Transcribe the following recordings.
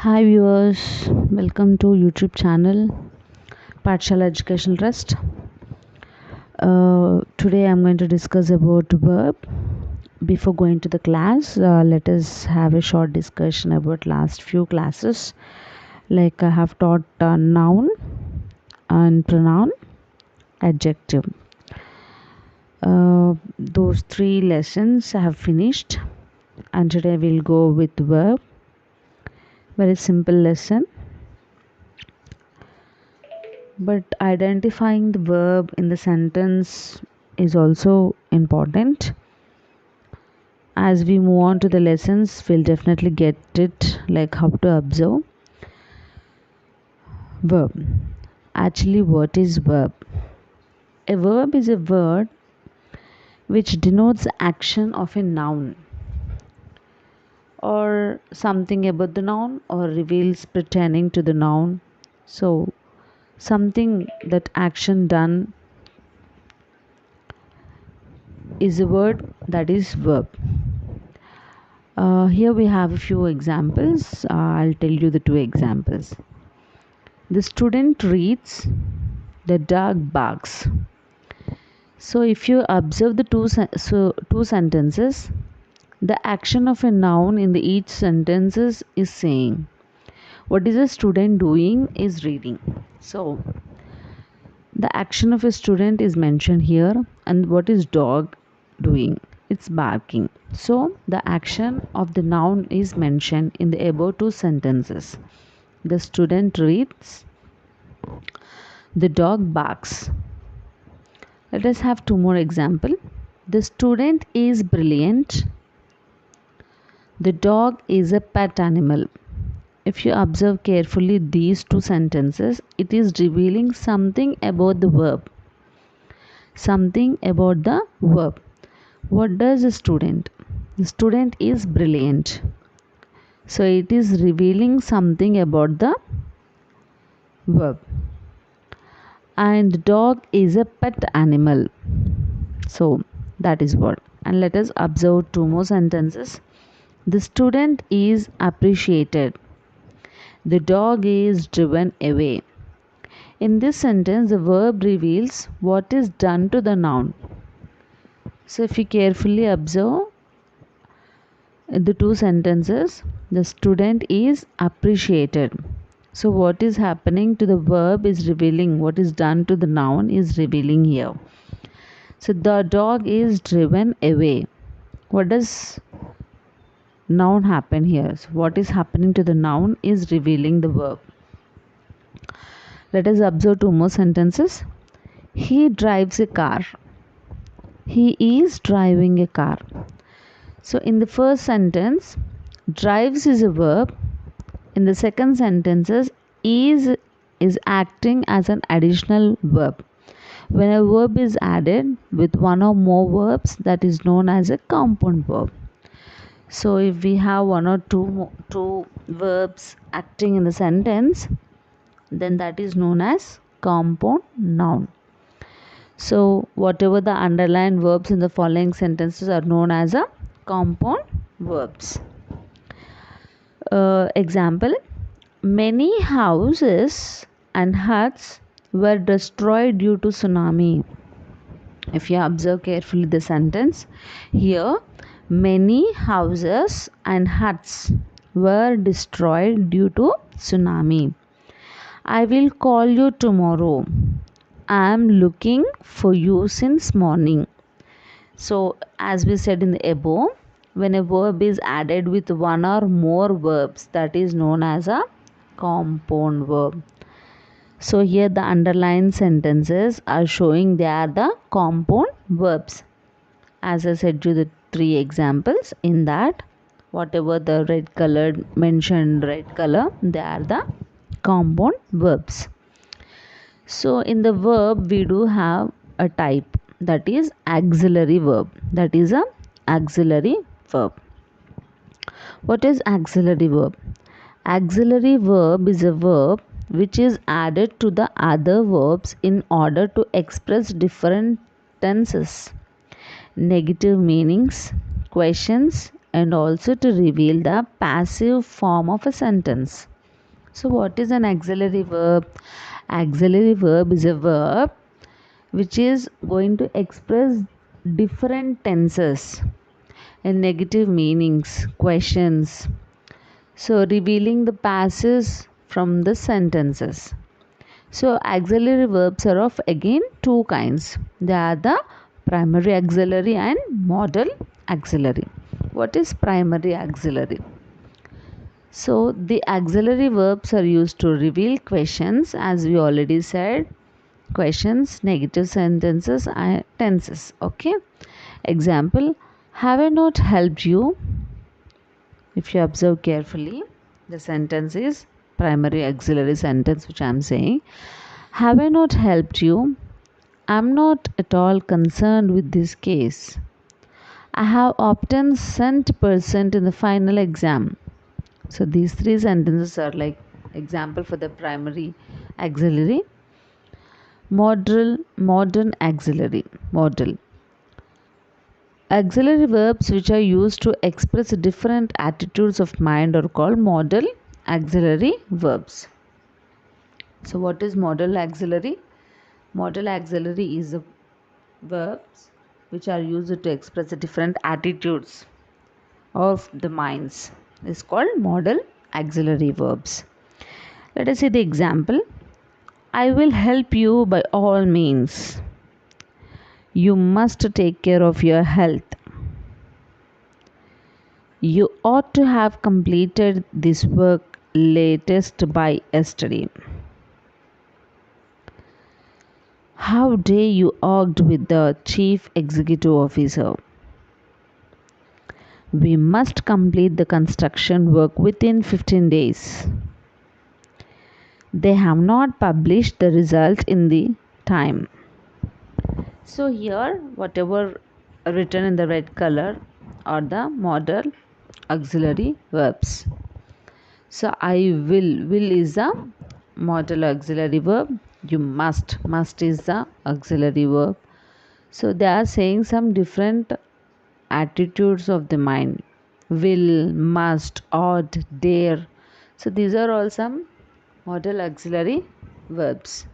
Hi viewers, welcome to YouTube channel Pathshala Educational Trust. Today I'm going to discuss about verb. Before going to the class, let us have a short discussion about last few classes. Like I have taught noun and pronoun, adjective. Those three lessons I have finished, and today we'll go with verb. Very simple lesson. But identifying the verb in the sentence is also important. As we move on to the lessons, we'll definitely get it, like how to observe verb. Actually, what is verb? A verb is a word which denotes the action of a noun or something about the noun or reveals pertaining to the noun. So something, that action done is a word, that is verb. Here we have a few examples. I'll tell you the two examples. The student reads, the dog barks. So if you observe the two sentences, the action of a noun in the each sentences is saying. What is a student doing is reading. So the action of a student is mentioned here, and what is dog doing? It's barking. So the action of the noun is mentioned in the above two sentences. The student reads, the dog barks. Let us have two more examples. The student is brilliant. The dog is a pet animal. If you observe carefully these two sentences, it is revealing something about the verb. Something about the verb. What does the student? The student is brilliant. So it is revealing something about the verb. And dog is a pet animal. So that is what. And let us observe two more sentences. The student is appreciated. The dog is driven away. In this sentence, the verb reveals what is done to the noun. So if you carefully observe the two sentences, the student is appreciated. So what is happening to the verb is revealing what is done to the noun is revealing here. So the dog is driven away. What does noun happen here? So what is happening to the noun is revealing the verb. Let us observe two more sentences. He drives a car. He is driving a car. So in the first sentence, drives is a verb. In the second sentence, is acting as an additional verb. When a verb is added with one or more verbs, that is known as a compound verb. So if we have one or two verbs acting in the sentence, then that is known as compound noun. So whatever the underlined verbs in the following sentences are known as a compound verbs. Example, many houses and huts were destroyed due to tsunami. If you observe carefully the sentence, here many houses and huts were destroyed due to tsunami. I will call you tomorrow. I am looking for you since morning. So as we said in the above, when a verb is added with one or more verbs, that is known as a compound verb. So here the underlined sentences are showing they are the compound verbs. As I said you the three examples, in that whatever the red colored mentioned red color, they are the compound verbs. So in the verb we do have a type, that is auxiliary verb. That is a auxiliary verb. What is auxiliary verb? Auxiliary verb is a verb which is added to the other verbs in order to express different tenses, negative meanings, questions, and also to reveal the passive form of a sentence. So what is an auxiliary verb? Auxiliary verb is a verb which is going to express different tenses and negative meanings, questions. So revealing the passives from the sentences. So auxiliary verbs are of again two kinds. They are the primary auxiliary and modal auxiliary. What is primary auxiliary? So the auxiliary verbs are used to reveal questions, as we already said, questions, negative sentences and tenses. Okay. Example, have I not helped you? If you observe carefully, the sentence is primary auxiliary sentence which I am saying. Have I not helped you? I am not at all concerned with this case. I have often sent percent in the final exam. So these three sentences are like example for the primary auxiliary. Modern auxiliary. Modal. Auxiliary verbs which are used to express different attitudes of mind are called modal auxiliary verbs. So what is modal auxiliary? Modal auxiliary is the verbs which are used to express the different attitudes of the minds. It's called modal auxiliary verbs. Let us see the example. I will help you by all means. You must take care of your health. You ought to have completed this work latest by yesterday. How dare you argue with the chief executive officer? We must complete the construction work within 15 days. They have not published the result in the time. So here whatever written in the red color are the modal auxiliary verbs. So I will is the modal auxiliary verb. You must is the auxiliary verb. So they are saying some different attitudes of the mind. Will, must, ought, dare. So these are all some modal auxiliary verbs.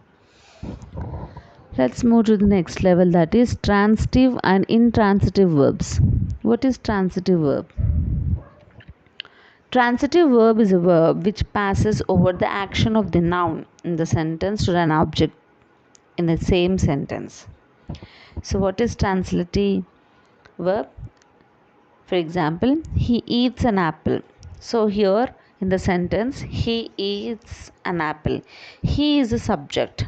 Let's move to the next level, that is transitive and intransitive verbs. What is transitive verb? Transitive verb is a verb which passes over the action of the noun in the sentence to an object in the same sentence. So what is transitive verb? For example, he eats an apple. So here in the sentence, he eats an apple. He is a subject,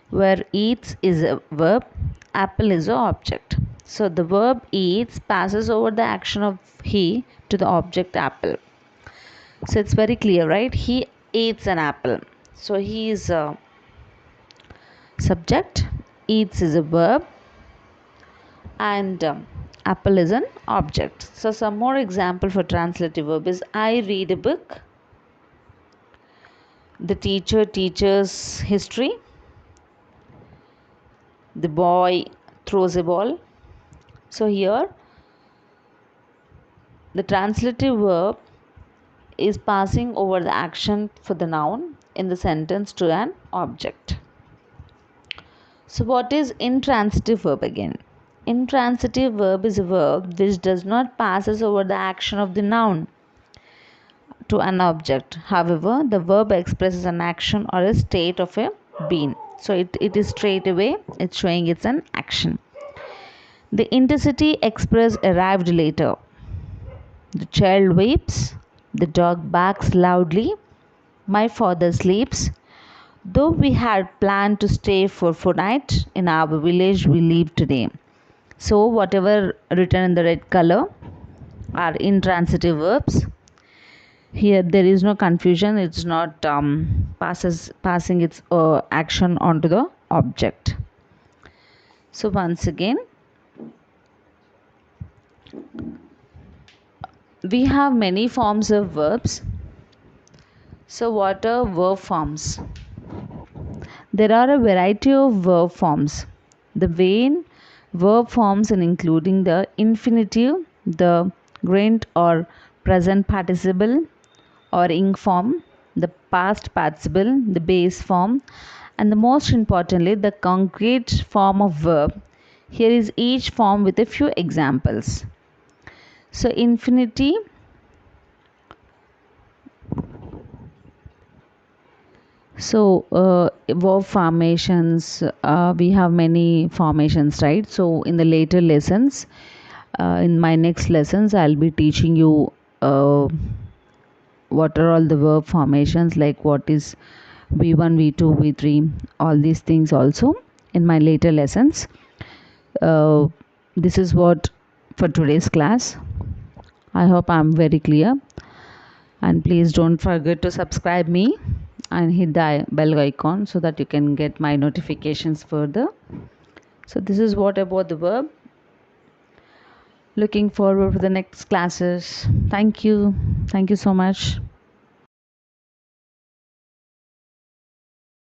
where eats is a verb, apple is an object. So the verb eats passes over the action of he to the object apple. So it's very clear, right? He eats an apple. So he is a subject, eats is a verb, and apple is an object. So some more example for transitive verb is I read a book. The teacher teaches history. The boy throws a ball. So here the transitive verb is passing over the action for the noun in the sentence to an object. So what is intransitive verb again? Intransitive verb is a verb which does not passes over the action of the noun to an object. However, the verb expresses an action or a state of a being. So it is straight away, it's showing it's an action. The intensity express arrived later. The child weeps. The dog barks loudly. My father sleeps. Though we had planned to stay for fortnight in our village, we leave today. So whatever written in the red color are intransitive verbs. Here there is no confusion. It's not passing its action onto the object. So once again, we have many forms of verbs. So what are verb forms? There are a variety of verb forms. The main verb forms in including the infinitive, the Gerund or present participle or ing form, the past participle, the base form, and the most importantly, the concrete form of verb. Here is each form with a few examples. So, infinity, verb formations, we have many formations, right? So, in the later lessons, in my next lessons, I'll be teaching you what are all the verb formations, like what is V1, V2, V3, all these things also in my later lessons. This is what for today's class. I hope I'm very clear, and please don't forget to subscribe me and hit the bell icon so that you can get my notifications further. So this is what about the verb. Looking forward to the next classes. Thank you so much.